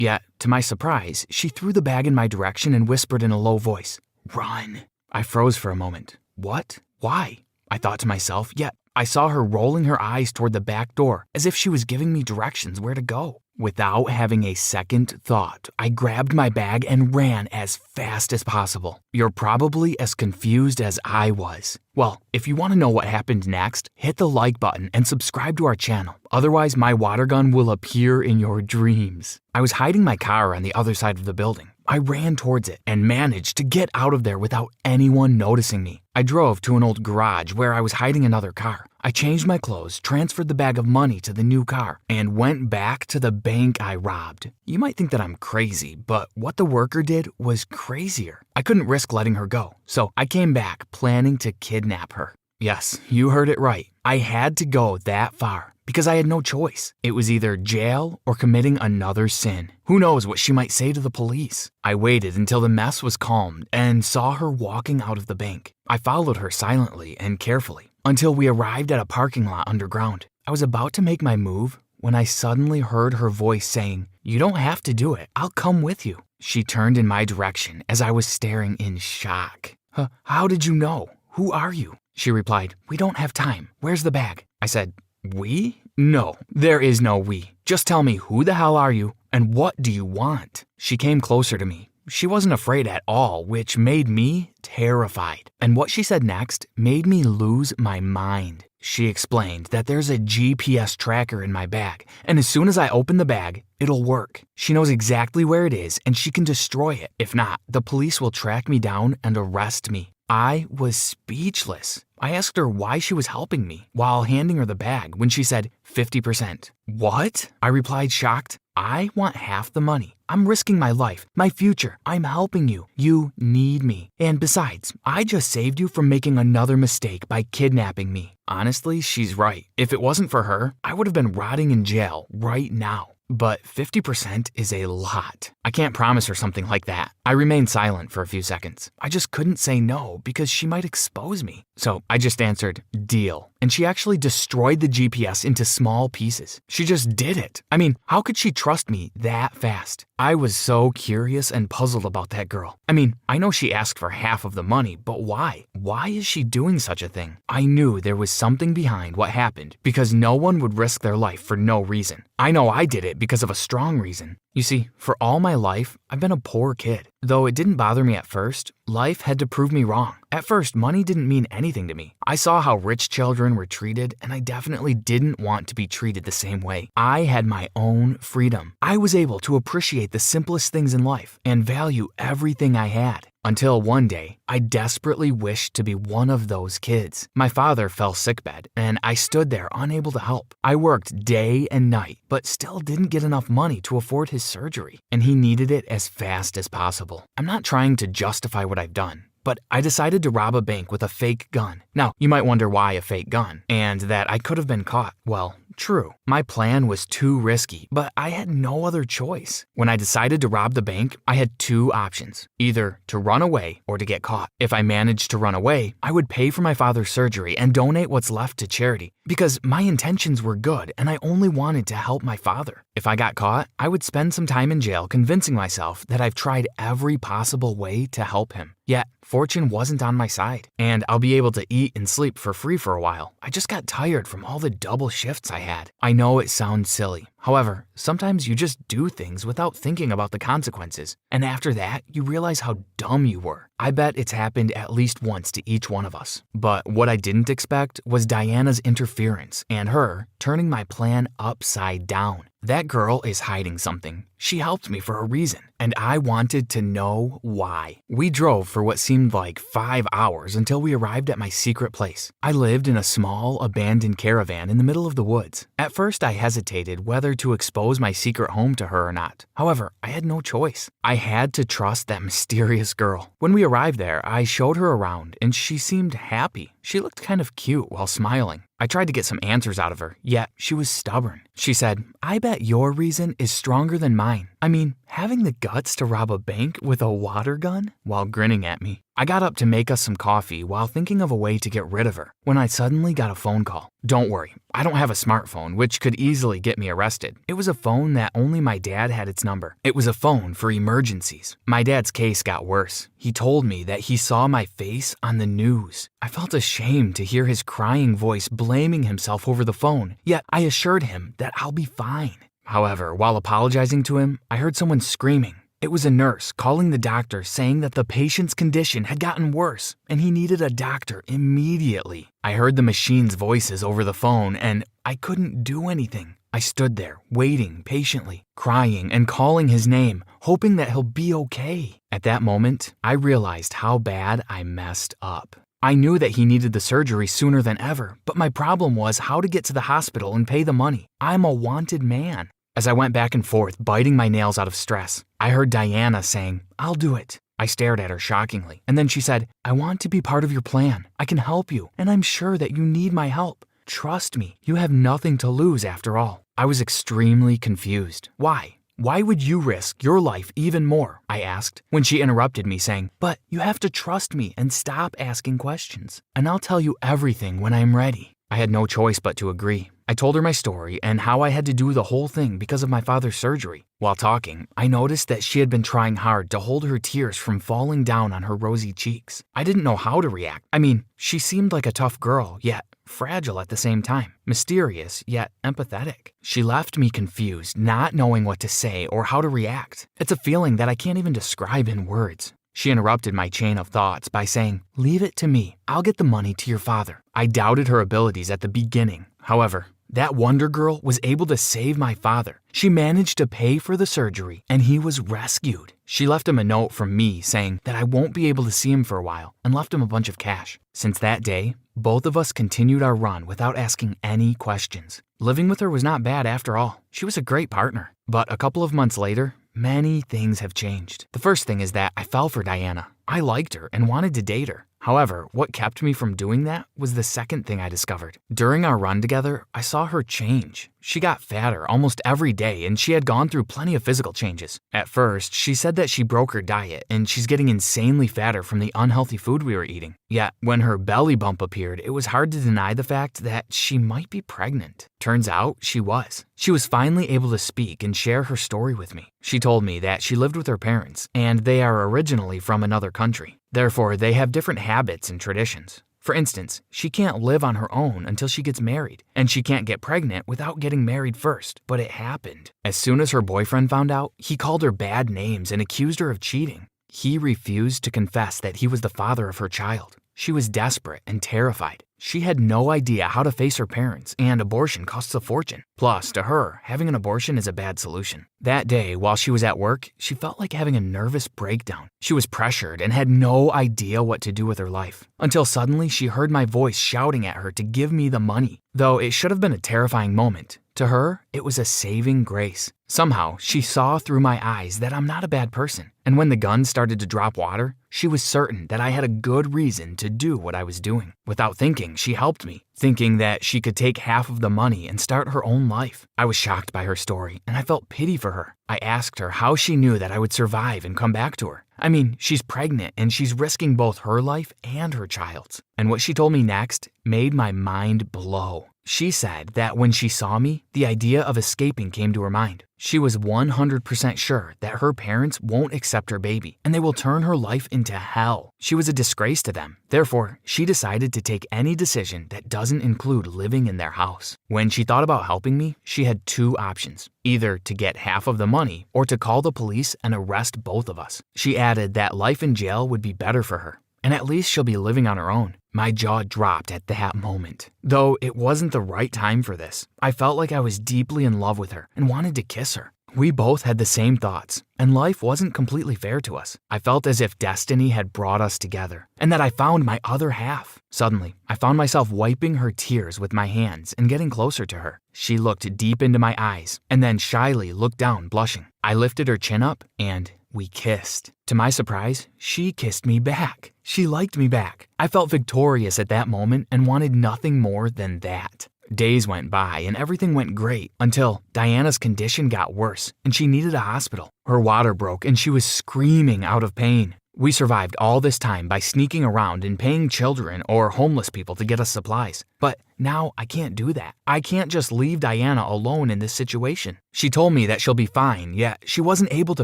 Yet, to my surprise, she threw the bag in my direction and whispered in a low voice, "Run." I froze for a moment. What? Why? I thought to myself, yet I saw her rolling her eyes toward the back door as if she was giving me directions where to go. Without having a second thought, I grabbed my bag and ran as fast as possible. You're probably as confused as I was. Well, if you want to know what happened next, hit the like button and subscribe to our channel. Otherwise, my water gun will appear in your dreams. I was hiding my car on the other side of the building. I ran towards it and managed to get out of there without anyone noticing me. I drove to an old garage where I was hiding another car. I changed my clothes, transferred the bag of money to the new car, and went back to the bank I robbed. You might think that I'm crazy, but what the worker did was crazier. I couldn't risk letting her go, so I came back planning to kidnap her. Yes, you heard it right. I had to go that far because I had no choice. It was either jail or committing another sin. Who knows what she might say to the police? I waited until the mess was calmed and saw her walking out of the bank. I followed her silently and carefully until we arrived at a parking lot underground. I was about to make my move when I suddenly heard her voice saying, "You don't have to do it. I'll come with you." She turned in my direction as I was staring in shock. How did you know? Who are you?" She replied, "We don't have time. Where's the bag?" I said, "We? No, there is no we. Just tell me who the hell are you and what do you want?" She came closer to me. She wasn't afraid at all, which made me terrified. And what she said next made me lose my mind. She explained that there's a GPS tracker in my bag, and as soon as I open the bag, it'll work. She knows exactly where it is and she can destroy it. If not, the police will track me down and arrest me. I was speechless. I asked her why she was helping me while handing her the bag when she said 50%. "What?" I replied, shocked. "I want half the money. I'm risking my life, my future. I'm helping you. You need me. And besides, I just saved you from making another mistake by kidnapping me." Honestly, she's right. If it wasn't for her, I would have been rotting in jail right now. But 50% is a lot. I can't promise her something like that. I remained silent for a few seconds. I just couldn't say no because she might expose me. So I just answered, "Deal." And she actually destroyed the GPS into small pieces. She just did it. I mean, how could she trust me that fast? I was so curious and puzzled about that girl. I mean, I know she asked for half of the money, but why? Why is she doing such a thing? I knew there was something behind what happened because no one would risk their life for no reason. I know I did it because of a strong reason. You see, for all my life, I've been a poor kid. Though it didn't bother me at first, life had to prove me wrong. At first, money didn't mean anything to me. I saw how rich children were treated, and I definitely didn't want to be treated the same way. I had my own freedom. I was able to appreciate the simplest things in life and value everything I had. Until one day, I desperately wished to be one of those kids. My father fell sickbed, and I stood there unable to help. I worked day and night, but still didn't get enough money to afford his surgery, and he needed it as fast as possible. I'm not trying to justify what I've done, but I decided to rob a bank with a fake gun. Now, you might wonder why a fake gun, and that I could have been caught. Well, true. My plan was too risky, but I had no other choice. When I decided to rob the bank, I had two options, either to run away or to get caught. If I managed to run away, I would pay for my father's surgery and donate what's left to charity because my intentions were good and I only wanted to help my father. If I got caught, I would spend some time in jail convincing myself that I've tried every possible way to help him. Yet, fortune wasn't on my side, and I'll be able to eat and sleep for free for a while. I just got tired from all the double shifts I had. I know it sounds silly. However, sometimes you just do things without thinking about the consequences, and after that, you realize how dumb you were. I bet it's happened at least once to each one of us. But what I didn't expect was Diana's interference and her turning my plan upside down. That girl is hiding something. She helped me for a reason, and I wanted to know why. We drove for what seemed like 5 hours until we arrived at my secret place. I lived in a small, abandoned caravan in the middle of the woods. At first, I hesitated whether to expose my secret home to her or not. However, I had no choice. I had to trust that mysterious girl. When we arrived there, I showed her around, and she seemed happy. She looked kind of cute while smiling. I tried to get some answers out of her, yet she was stubborn. She said, "I bet your reason is stronger than mine. I mean, having the guts to rob a bank with a water gun? While grinning at me. I got up to make us some coffee while thinking of a way to get rid of her when I suddenly got a phone call. Don't worry, I don't have a smartphone, which could easily get me arrested. It was a phone that only my dad had its number. It was a phone for emergencies. My dad's case got worse. He told me that he saw my face on the news. I felt ashamed to hear his crying voice blaming himself over the phone, yet I assured him that I'll be fine. However, while apologizing to him, I heard someone screaming. It was a nurse calling the doctor saying that the patient's condition had gotten worse and he needed a doctor immediately. I heard the machine's voices over the phone and I couldn't do anything. I stood there, waiting patiently, crying and calling his name, hoping that he'll be okay. At that moment, I realized how bad I messed up. I knew that he needed the surgery sooner than ever, but my problem was how to get to the hospital and pay the money. I'm a wanted man. As I went back and forth, biting my nails out of stress, I heard Diana saying, "I'll do it." I stared at her shockingly, and then she said, "I want to be part of your plan. I can help you, and I'm sure that you need my help. Trust me, you have nothing to lose after all." I was extremely confused. Why? Why would you risk your life even more? I asked, when she interrupted me saying, "But you have to trust me and stop asking questions, and I'll tell you everything when I'm ready." I had no choice but to agree. I told her my story and how I had to do the whole thing because of my father's surgery. While talking, I noticed that she had been trying hard to hold her tears from falling down on her rosy cheeks. I didn't know how to react. I mean, she seemed like a tough girl, yet fragile at the same time, mysterious, yet empathetic. She left me confused, not knowing what to say or how to react. It's a feeling that I can't even describe in words. She interrupted my chain of thoughts by saying, "Leave it to me. I'll get the money to your father." I doubted her abilities at the beginning. However, that Wonder Girl was able to save my father. She managed to pay for the surgery, and he was rescued. She left him a note from me saying that I won't be able to see him for a while and left him a bunch of cash. Since that day, both of us continued our run without asking any questions. Living with her was not bad after all. She was a great partner. But a couple of months later, many things have changed. The first thing is that I fell for Diana. I liked her and wanted to date her. However, what kept me from doing that was the second thing I discovered. During our run together, I saw her change. She got fatter almost every day and she had gone through plenty of physical changes. At first, she said that she broke her diet and she's getting insanely fatter from the unhealthy food we were eating. Yet, when her belly bump appeared, it was hard to deny the fact that she might be pregnant. Turns out, she was. She was finally able to speak and share her story with me. She told me that she lived with her parents and they are originally from another country. Therefore, they have different habits and traditions. For instance, she can't live on her own until she gets married, and she can't get pregnant without getting married first, but it happened. As soon as her boyfriend found out, he called her bad names and accused her of cheating. He refused to confess that he was the father of her child. She was desperate and terrified. She had no idea how to face her parents, and abortion costs a fortune. Plus, to her, having an abortion is a bad solution. That day, while she was at work, she felt like having a nervous breakdown. She was pressured and had no idea what to do with her life. Until suddenly, she heard my voice shouting at her to give me the money. Though it should have been a terrifying moment, to her, it was a saving grace. Somehow, she saw through my eyes that I'm not a bad person. And when the gun started to drop water, she was certain that I had a good reason to do what I was doing. Without thinking, she helped me, thinking that she could take half of the money and start her own life. I was shocked by her story, and I felt pity for her. I asked her how she knew that I would survive and come back to her. I mean, she's pregnant and she's risking both her life and her child's. And what she told me next made my mind blow. She said that when she saw me, the idea of escaping came to her mind. She was 100% sure that her parents won't accept her baby, and they will turn her life into hell. She was a disgrace to them. Therefore, she decided to take any decision that doesn't include living in their house. When she thought about helping me, she had two options: either to get half of the money or to call the police and arrest both of us. She added that life in jail would be better for her, and at least she'll be living on her own. My jaw dropped at that moment. Though it wasn't the right time for this, I felt like I was deeply in love with her and wanted to kiss her. We both had the same thoughts, and life wasn't completely fair to us. I felt as if destiny had brought us together, and that I found my other half. Suddenly, I found myself wiping her tears with my hands and getting closer to her. She looked deep into my eyes, and then shyly looked down, blushing. I lifted her chin up, and we kissed. To my surprise, she kissed me back. She liked me back. I felt victorious at that moment and wanted nothing more than that. Days went by and everything went great until Diana's condition got worse and she needed a hospital. Her water broke and she was screaming out of pain. We survived all this time by sneaking around and paying children or homeless people to get us supplies. But now I can't do that. I can't just leave Diana alone in this situation. She told me that she'll be fine, yet she wasn't able to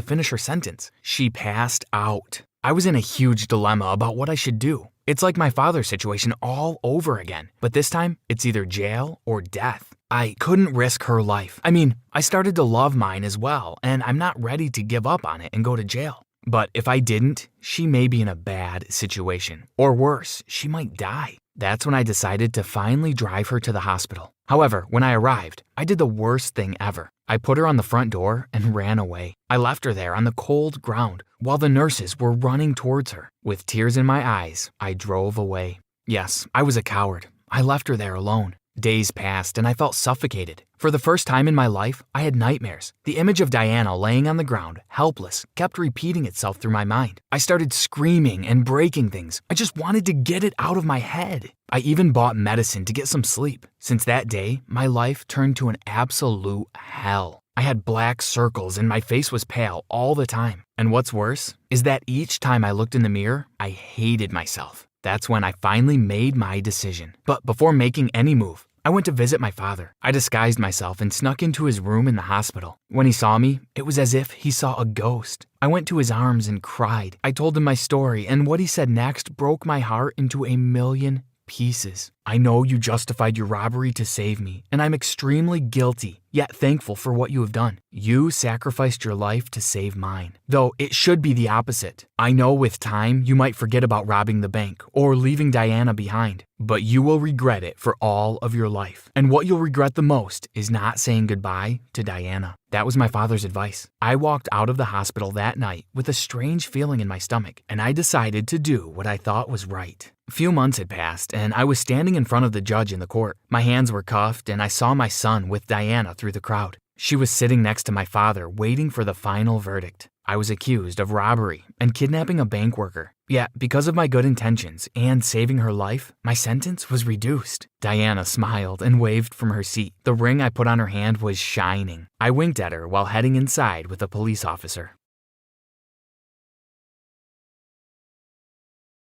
finish her sentence. She passed out. I was in a huge dilemma about what I should do. It's like my father's situation all over again, but this time it's either jail or death. I couldn't risk her life. I mean, I started to love mine as well, and I'm not ready to give up on it and go to jail. But if I didn't, she may be in a bad situation. Or worse, she might die. That's when I decided to finally drive her to the hospital. However, when I arrived, I did the worst thing ever. I put her on the front door and ran away. I left her there on the cold ground while the nurses were running towards her. With tears in my eyes, I drove away. Yes, I was a coward. I left her there alone. Days passed and I felt suffocated. For the first time in my life, I had nightmares. The image of Diana laying on the ground, helpless, kept repeating itself through my mind. I started screaming and breaking things. I just wanted to get it out of my head. I even bought medicine to get some sleep. Since that day, my life turned to an absolute hell. I had black circles and my face was pale all the time. And what's worse is that each time I looked in the mirror, I hated myself. That's when I finally made my decision. But before making any move, I went to visit my father. I disguised myself and snuck into his room in the hospital. When he saw me, it was as if he saw a ghost. I went to his arms and cried. I told him my story, and what he said next broke my heart into a million pieces. I know you justified your robbery to save me, and I'm extremely guilty, yet thankful for what you have done. You sacrificed your life to save mine. Though it should be the opposite. I know with time you might forget about robbing the bank or leaving Diana behind, but you will regret it for all of your life. And what you'll regret the most is not saying goodbye to Diana. That was my father's advice. I walked out of the hospital that night with a strange feeling in my stomach, and I decided to do what I thought was right. A few months had passed, and I was standing in front of the judge in the court. My hands were cuffed, and I saw my son with Diana through the crowd. She was sitting next to my father, waiting for the final verdict. I was accused of robbery and kidnapping a bank worker. Yet, because of my good intentions and saving her life, my sentence was reduced. Diana smiled and waved from her seat. The ring I put on her hand was shining. I winked at her while heading inside with a police officer.